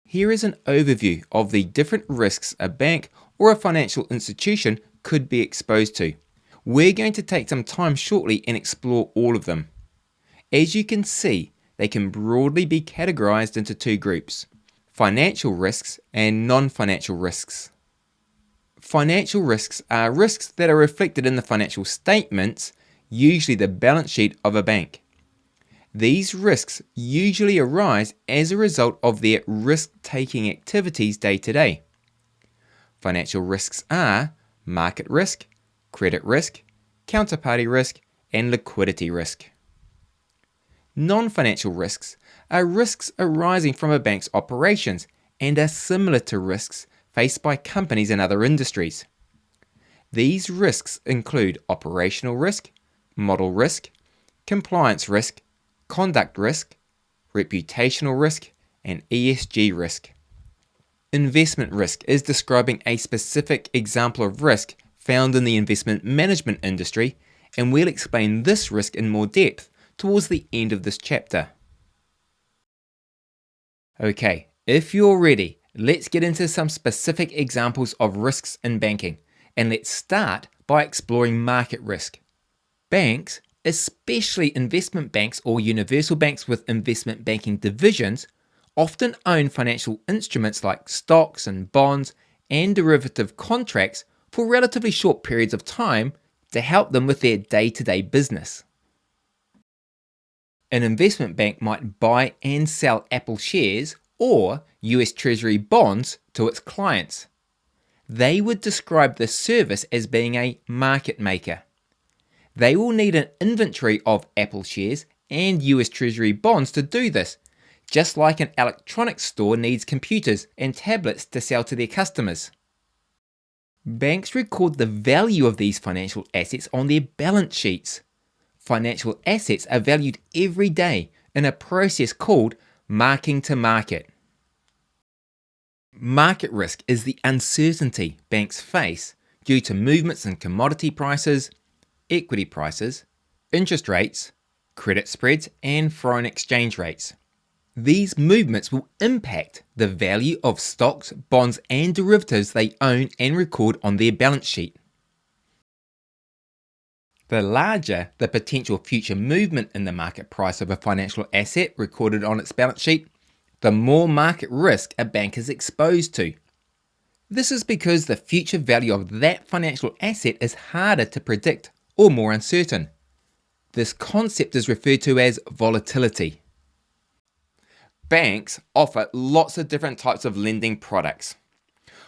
Here is an overview of the different risks a bank or a financial institution could be exposed to. We're going to take some time shortly and explore all of them. As you can see, they can broadly be categorized into two groups: financial risks and non-financial risks. Financial risks are risks that are reflected in the financial statements, usually the balance sheet of a bank. These risks usually arise as a result of their risk-taking activities day to day. Financial risks are market risk, credit risk, counterparty risk, and liquidity risk. Non-financial risks are risks arising from a bank's operations and are similar to risks faced by companies in other industries. These risks include operational risk, model risk, compliance risk, conduct risk, reputational risk, and ESG risk. Investment risk is describing a specific example of risk found in the investment management industry, and we'll explain this risk in more depth towards the end of this chapter. Okay, if you're ready, let's get into some specific examples of risks in banking, and let's start by exploring market risk. Banks, especially investment banks or universal banks with investment banking divisions, often own financial instruments like stocks and bonds and derivative contracts for relatively short periods of time to help them with their day-to-day business. An investment bank might buy and sell Apple shares or US Treasury bonds to its clients. They would describe this service as being a market maker. They will need an inventory of Apple shares and US Treasury bonds to do this, just like an electronics store needs computers and tablets to sell to their customers. Banks record the value of these financial assets on their balance sheets. Financial assets are valued every day in a process called marking to market. Market risk is the uncertainty banks face due to movements in commodity prices, equity prices, interest rates, credit spreads, and foreign exchange rates. These movements will impact the value of stocks, bonds, and derivatives they own and record on their balance sheet. The larger the potential future movement in the market price of a financial asset recorded on its balance sheet, the more market risk a bank is exposed to. This is because the future value of that financial asset is harder to predict or more uncertain. This concept is referred to as volatility. Banks offer lots of different types of lending products.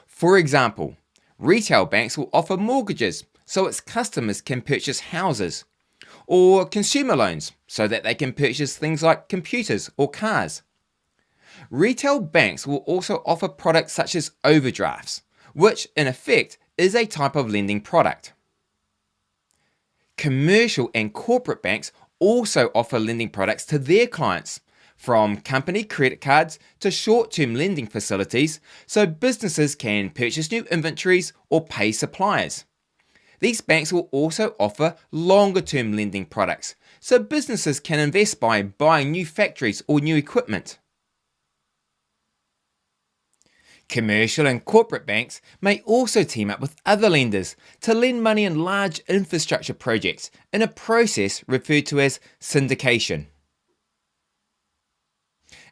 For example, retail banks will offer mortgages so its customers can purchase houses, or consumer loans so that they can purchase things like computers or cars. Retail banks will also offer products such as overdrafts, which in effect is a type of lending product. Commercial and corporate banks also offer lending products to their clients, from company credit cards to short-term lending facilities, so businesses can purchase new inventories or pay suppliers. These banks will also offer longer-term lending products, so businesses can invest by buying new factories or new equipment. Commercial and corporate banks may also team up with other lenders to lend money in large infrastructure projects in a process referred to as syndication.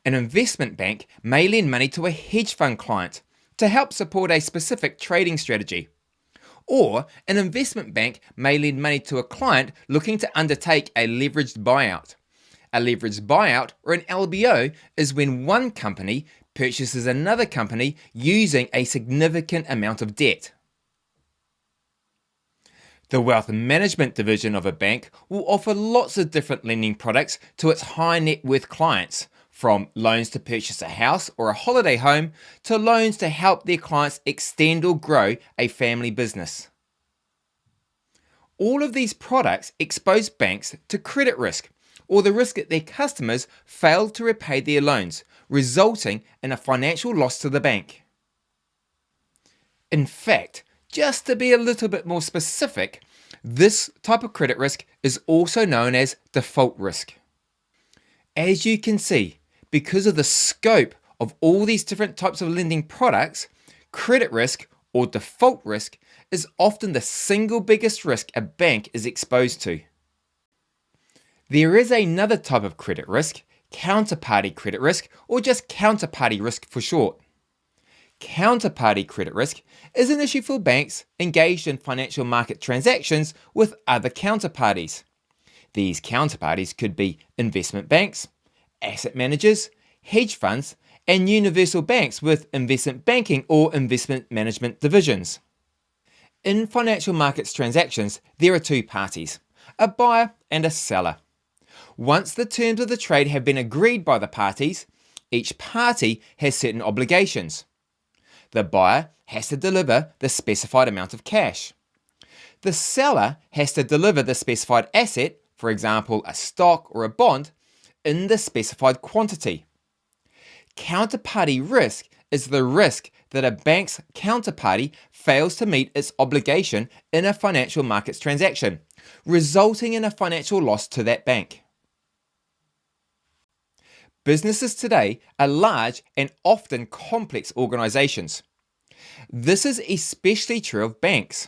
An investment bank may lend money to a hedge fund client to help support a specific trading strategy. Or an investment bank may lend money to a client looking to undertake a leveraged buyout. A leveraged buyout, or an LBO, is when one company purchases another company using a significant amount of debt. The wealth management division of a bank will offer lots of different lending products to its high net worth clients, from loans to purchase a house or a holiday home to loans to help their clients extend or grow a family business. All of these products expose banks to credit risk, or the risk that their customers fail to repay their loans, resulting in a financial loss to the bank. In fact, just to be a little bit more specific, this type of credit risk is also known as default risk. As you can see, because of the scope Of all these different types of lending products, credit risk or default risk is often the single biggest risk a bank is exposed to. There is another type of credit risk, counterparty credit risk, or just counterparty risk for short. Counterparty credit risk is an issue for banks engaged in financial market transactions with other counterparties. These counterparties could be investment banks, asset managers, hedge funds, and universal banks with investment banking or investment management divisions. In financial markets transactions, there are two parties, a buyer and a seller. Once the terms of the trade have been agreed by the parties, each party has certain obligations. The buyer has to deliver the specified amount of cash. The seller has to deliver the specified asset, for example a stock or a bond, in the specified quantity. Counterparty risk is the risk that a bank's counterparty fails to meet its obligation in a financial markets transaction, resulting in a financial loss to that bank. Businesses today are large and often complex organizations. This is especially true of banks.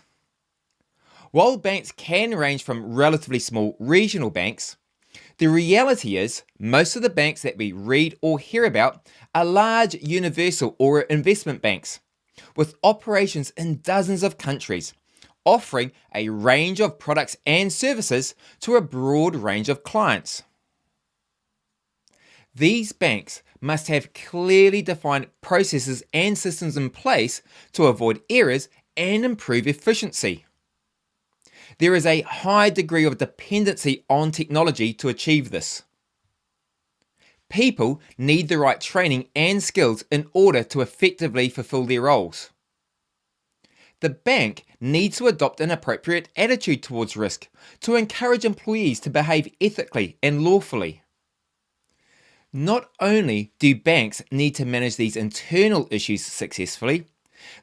While banks can range from relatively small regional banks, the reality is most of the banks that we read or hear about are large universal or investment banks, with operations in dozens of countries, offering a range of products and services to a broad range of clients. These banks must have clearly defined processes and systems in place to avoid errors and improve efficiency. There is a high degree of dependency on technology to achieve this. People need the right training and skills in order to effectively fulfill their roles. The bank needs to adopt an appropriate attitude towards risk to encourage employees to behave ethically and lawfully. Not only do banks need to manage these internal issues successfully,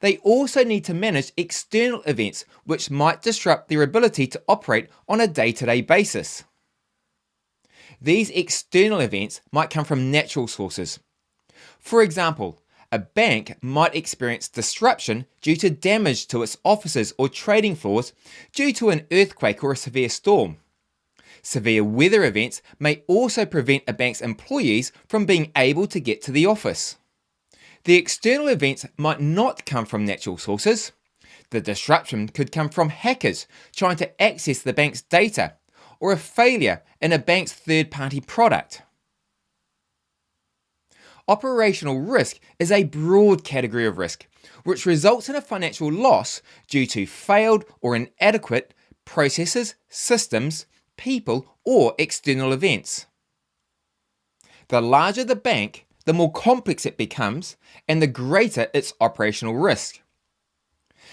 they also need to manage external events which might disrupt their ability to operate on a day-to-day basis. These external events might come from natural sources. For example, a bank might experience disruption due to damage to its offices or trading floors due to an earthquake or a severe storm. Severe weather events may also prevent a bank's employees from being able to get to the office. The external events might not come from natural sources. The disruption could come from hackers trying to access the bank's data, or a failure in a bank's third-party product. Operational risk is a broad category of risk, which results in a financial loss due to failed or inadequate processes, systems, people, or external events. The larger the bank, the more complex it becomes, and the greater its operational risk.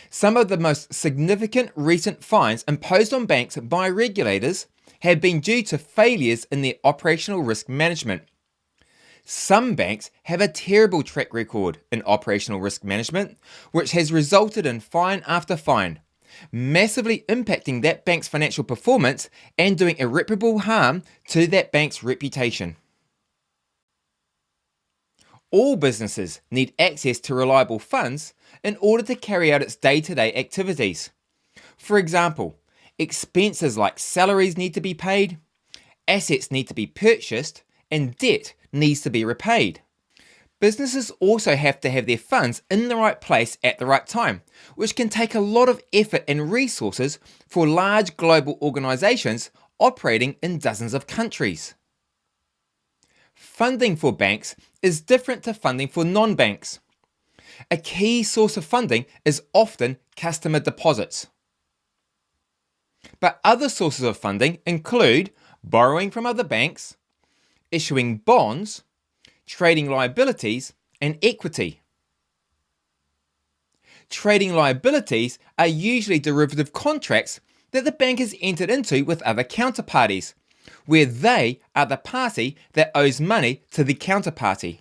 Some of the most significant recent fines imposed on banks by regulators have been due to failures in their operational risk management. Some banks have a terrible track record in operational risk management, which has resulted in fine after fine, massively impacting that bank's financial performance and doing irreparable harm to that bank's reputation. All businesses need access to reliable funds in order to carry out its day-to-day activities. For example, expenses like salaries need to be paid, assets need to be purchased, and debt needs to be repaid. Businesses also have to have their funds in the right place at the right time, which can take a lot of effort and resources for large global organizations operating in dozens of countries. Funding for banks is different to funding for non-banks. A key source of funding is often customer deposits. But other sources of funding include borrowing from other banks, issuing bonds, trading liabilities, and equity. Trading liabilities are usually derivative contracts that the bank has entered into with other counterparties, where they are the party that owes money to the counterparty.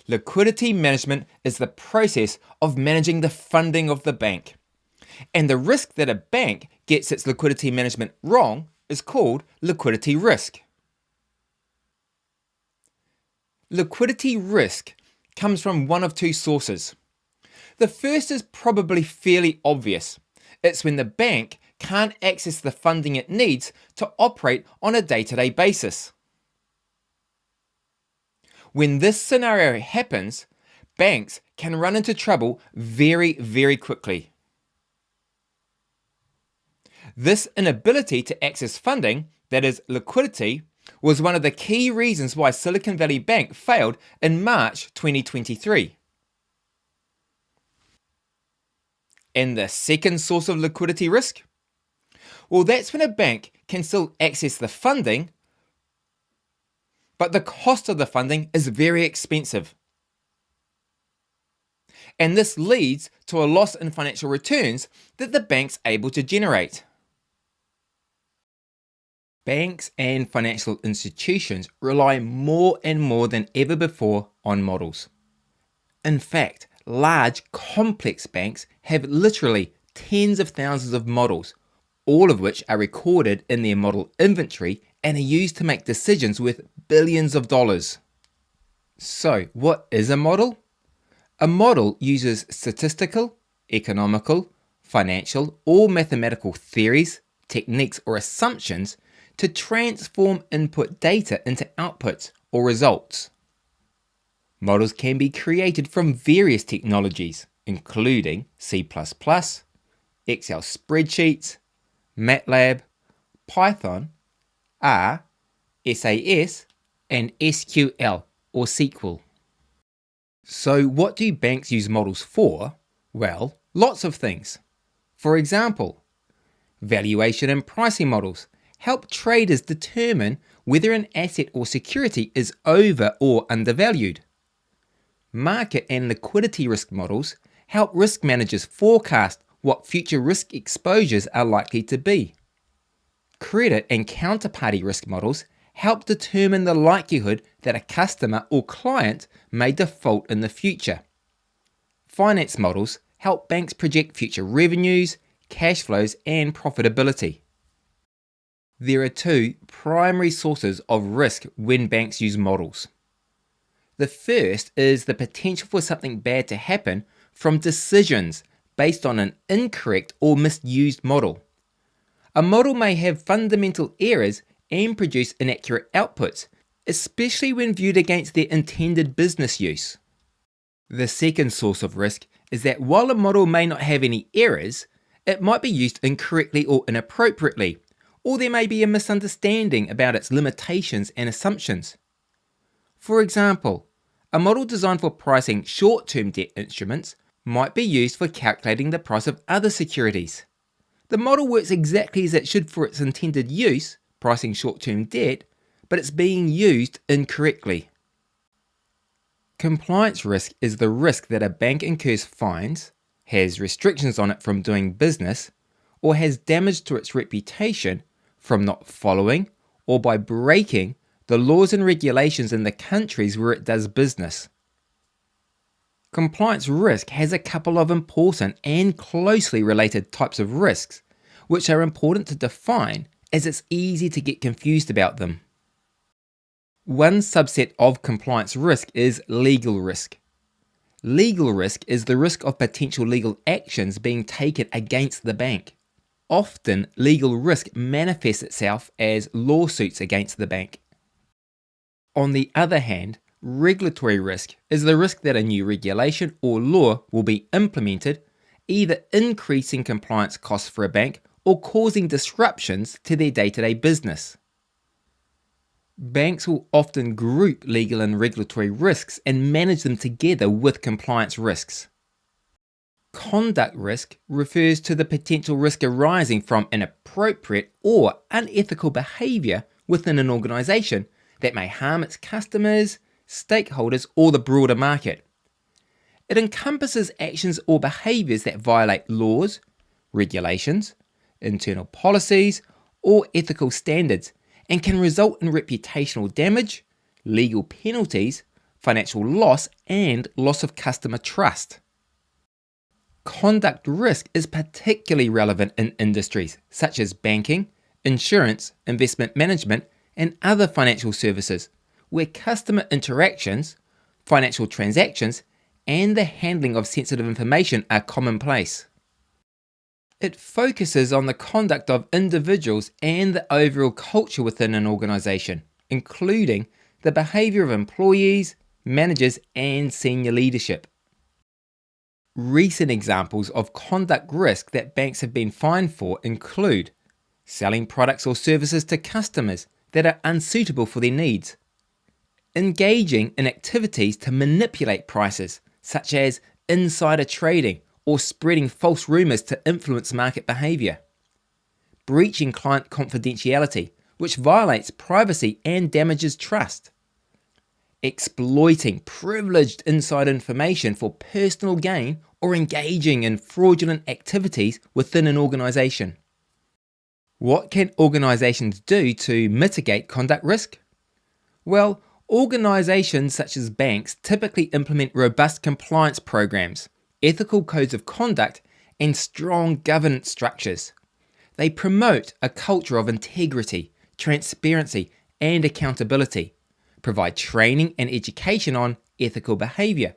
Liquidity management is the process of managing the funding of the bank. And the risk that a bank gets its liquidity management wrong is called liquidity risk. Liquidity risk comes from one of two sources. The first is probably fairly obvious. It's when the bank can't access the funding it needs to operate on a day-to-day basis. When this scenario happens, banks can run into trouble very, very quickly. This inability to access funding, that is liquidity, was one of the key reasons why Silicon Valley Bank failed in March 2023. And the second source of liquidity risk? Well, that's when a bank can still access the funding, but the cost of the funding is very expensive. And this leads to a loss in financial returns that the bank's able to generate. Banks and financial institutions rely more and more than ever before on models. In fact, large, complex banks have literally tens of thousands of models, all of which are recorded in their model inventory and are used to make decisions worth billions of dollars. So, what is a model? A model uses statistical, economical, financial, or mathematical theories, techniques, or assumptions to transform input data into outputs or results. Models can be created from various technologies, including C++, Excel spreadsheets, MATLAB, Python, R, SAS, and SQL or SQL. So what do banks use models for? Well, lots of things. For example, valuation and pricing models help traders determine whether an asset or security is over or undervalued. Market and liquidity risk models help risk managers forecast what future risk exposures are likely to be. Credit and counterparty risk models help determine the likelihood that a customer or client may default in the future. Finance models help banks project future revenues, cash flows, and profitability. There are two primary sources of risk when banks use models. The first is the potential for something bad to happen from decisions based on an incorrect or misused model. A model may have fundamental errors and produce inaccurate outputs, especially when viewed against their intended business use. The second source of risk is that while a model may not have any errors, it might be used incorrectly or inappropriately, or there may be a misunderstanding about its limitations and assumptions. For example, a model designed for pricing short-term debt instruments might be used for calculating the price of other securities. The model works exactly as it should for its intended use, pricing short-term debt, but it's being used incorrectly. Compliance risk is the risk that a bank incurs fines, has restrictions on it from doing business, or has damage to its reputation from not following or by breaking the laws and regulations in the countries where it does business. Compliance risk has a couple of important and closely related types of risks, which are important to define as it's easy to get confused about them. One subset of compliance risk is legal risk. Legal risk is the risk of potential legal actions being taken against the bank. Often, legal risk manifests itself as lawsuits against the bank. On the other hand, regulatory risk is the risk that a new regulation or law will be implemented, either increasing compliance costs for a bank or causing disruptions to their day-to-day business. Banks will often group legal and regulatory risks and manage them together with compliance risks. Conduct risk refers to the potential risk arising from inappropriate or unethical behaviour within an organisation that may harm its customers, stakeholders, or the broader market. It encompasses actions or behaviours that violate laws, regulations, internal policies, or ethical standards and can result in reputational damage, legal penalties, financial loss, and loss of customer trust. Conduct risk is particularly relevant in industries such as banking, insurance, investment management, and other financial services, where customer interactions, financial transactions, and the handling of sensitive information are commonplace. It focuses on the conduct of individuals and the overall culture within an organisation, including the behaviour of employees, managers, and senior leadership. Recent examples of conduct risk that banks have been fined for include selling products or services to customers that are unsuitable for their needs, engaging in activities to manipulate prices, such as insider trading or spreading false rumours to influence market behaviour, breaching client confidentiality, which violates privacy and damages trust, exploiting privileged inside information for personal gain, or engaging in fraudulent activities within an organisation. What can organisations do to mitigate conduct risk? Well, organisations such as banks typically implement robust compliance programs, ethical codes of conduct, and strong governance structures. They promote a culture of integrity, transparency, and accountability, provide training and education on ethical behaviour,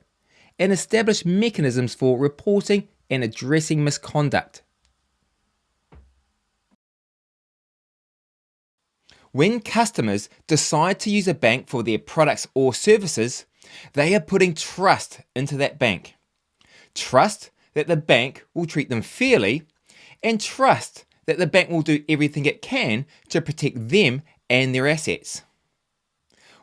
and establish mechanisms for reporting and addressing misconduct. When customers decide to use a bank for their products or services, they are putting trust into that bank. Trust that the bank will treat them fairly, and trust that the bank will do everything it can to protect them and their assets.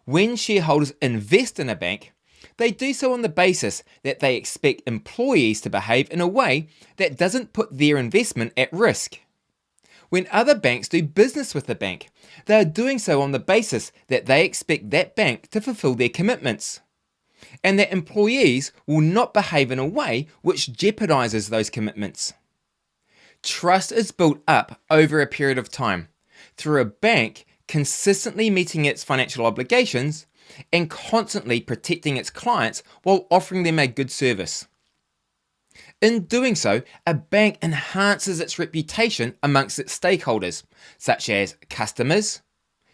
When shareholders invest in a bank, they do so on the basis that they expect employees to behave in a way that doesn't put their investment at risk. When other banks do business with the bank, they are doing so on the basis that they expect that bank to fulfill their commitments, and that employees will not behave in a way which jeopardizes those commitments. Trust is built up over a period of time through a bank consistently meeting its financial obligations and constantly protecting its clients while offering them a good service. In doing so, a bank enhances its reputation amongst its stakeholders, such as customers,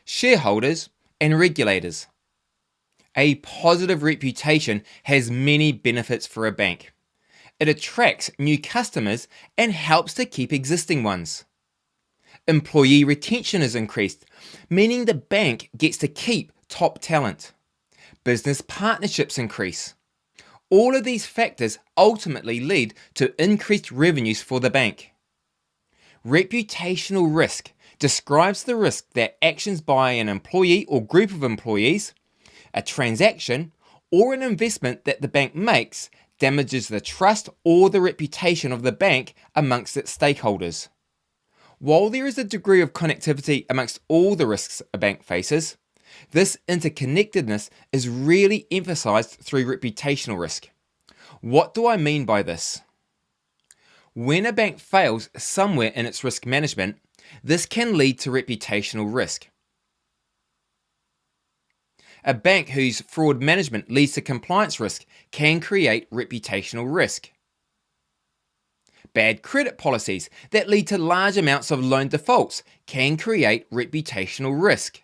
shareholders, and regulators. A positive reputation has many benefits for a bank. It attracts new customers and helps to keep existing ones. Employee retention is increased, meaning the bank gets to keep top talent. Business partnerships increase. All of these factors ultimately lead to increased revenues for the bank. Reputational risk describes the risk that actions by an employee or group of employees, a transaction, or an investment that the bank makes damages the trust or the reputation of the bank amongst its stakeholders. While there is a degree of connectivity amongst all the risks a bank faces, this interconnectedness is really emphasized through reputational risk. What do I mean by this? When a bank fails somewhere in its risk management, this can lead to reputational risk. A bank whose fraud management leads to compliance risk can create reputational risk. Bad credit policies that lead to large amounts of loan defaults can create reputational risk.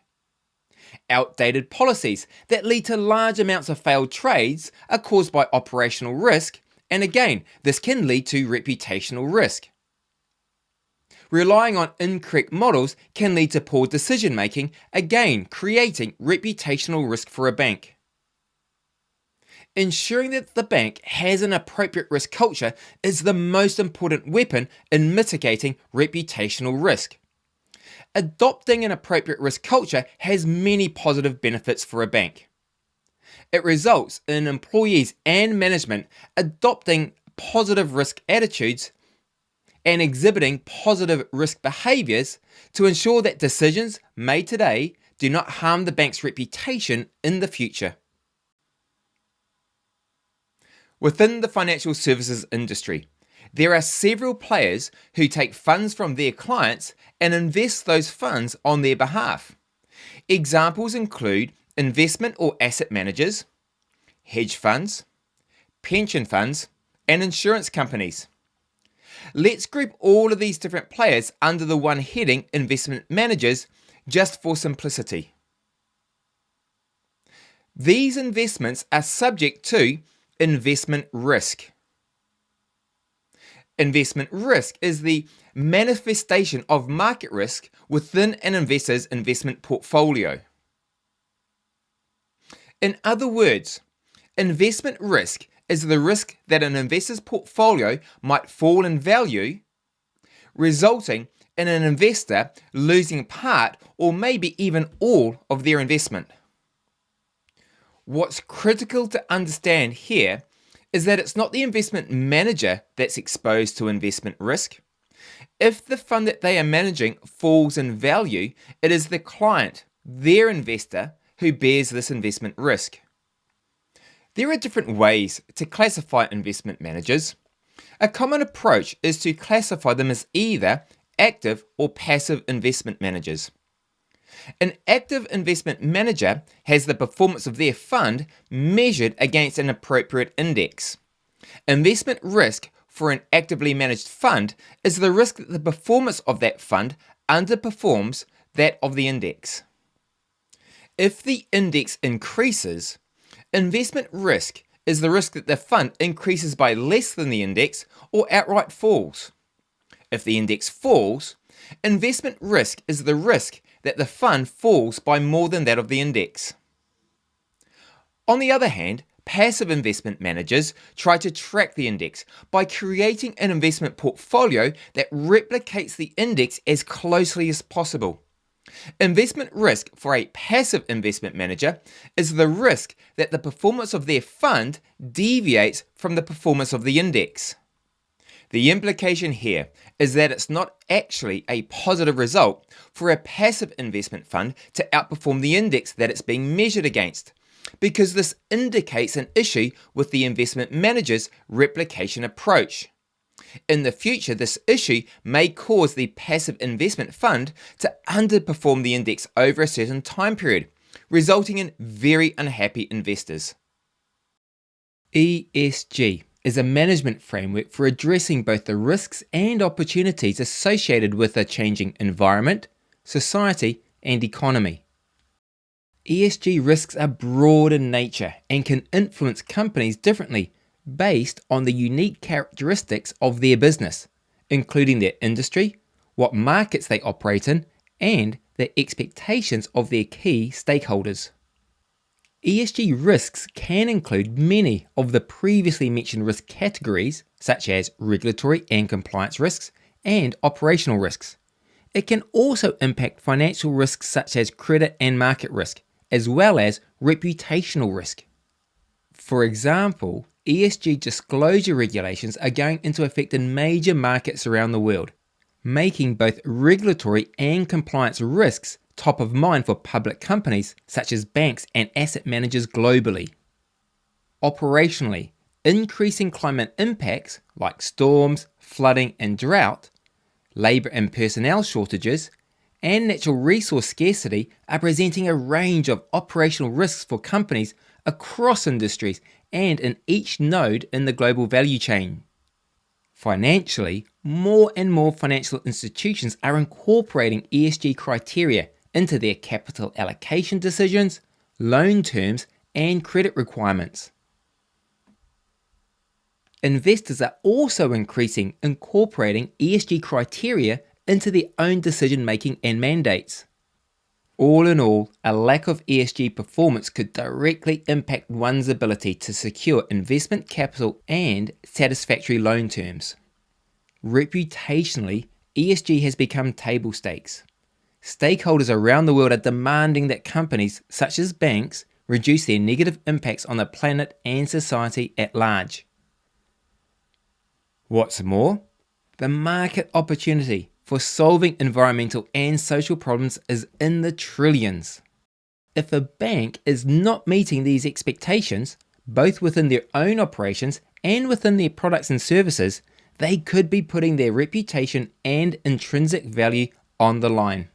Outdated policies that lead to large amounts of failed trades are caused by operational risk, and again, this can lead to reputational risk. Relying on incorrect models can lead to poor decision making, again creating reputational risk for a bank. Ensuring that the bank has an appropriate risk culture is the most important weapon in mitigating reputational risk. Adopting an appropriate risk culture has many positive benefits for a bank. It results in employees and management adopting positive risk attitudes and exhibiting positive risk behaviours to ensure that decisions made today do not harm the bank's reputation in the future. Within the financial services industry, there are several players who take funds from their clients and invest those funds on their behalf. Examples include investment or asset managers, hedge funds, pension funds, and insurance companies. Let's group all of these different players under the one heading investment managers just for simplicity. These investments are subject to investment risk. Investment risk is the manifestation of market risk within an investor's investment portfolio. In other words, investment risk is the risk that an investor's portfolio might fall in value, resulting in an investor losing part or maybe even all of their investment. What's critical to understand here is that it's not the investment manager that's exposed to investment risk. If the fund that they are managing falls in value, it is the client, their investor, who bears this investment risk. There are different ways to classify investment managers. A common approach is to classify them as either active or passive investment managers. An active investment manager has the performance of their fund measured against an appropriate index. Investment risk for an actively managed fund is the risk that the performance of that fund underperforms that of the index. If the index increases, investment risk is the risk that the fund increases by less than the index or outright falls. If the index falls, investment risk is the risk that the fund falls by more than that of the index. On the other hand, passive investment managers try to track the index by creating an investment portfolio that replicates the index as closely as possible. Investment risk for a passive investment manager is the risk that the performance of their fund deviates from the performance of the index. The implication here is that it's not actually a positive result for a passive investment fund to outperform the index that it's being measured against, because this indicates an issue with the investment manager's replication approach. In the future, this issue may cause the passive investment fund to underperform the index over a certain time period, resulting in very unhappy investors. ESG is a management framework for addressing both the risks and opportunities associated with a changing environment, society, and economy. ESG risks are broad in nature and can influence companies differently based on the unique characteristics of their business, including their industry, what markets they operate in, and the expectations of their key stakeholders. ESG risks can include many of the previously mentioned risk categories, such as regulatory and compliance risks and operational risks. It can also impact financial risks such as credit and market risk, as well as reputational risk. For example, ESG disclosure regulations are going into effect in major markets around the world, making both regulatory and compliance risks top of mind for public companies such as banks and asset managers globally. Operationally, increasing climate impacts like storms, flooding and drought, labour and personnel shortages, and natural resource scarcity are presenting a range of operational risks for companies across industries and in each node in the global value chain. Financially, more and more financial institutions are incorporating ESG criteria into their capital allocation decisions, loan terms, and credit requirements. Investors are also incorporating ESG criteria into their own decision-making and mandates. All in all, a lack of ESG performance could directly impact one's ability to secure investment capital and satisfactory loan terms. Reputationally, ESG has become table stakes. Stakeholders around the world are demanding that companies, such as banks, reduce their negative impacts on the planet and society at large. What's more, the market opportunity for solving environmental and social problems is in the trillions. If a bank is not meeting these expectations, both within their own operations and within their products and services, they could be putting their reputation and intrinsic value on the line.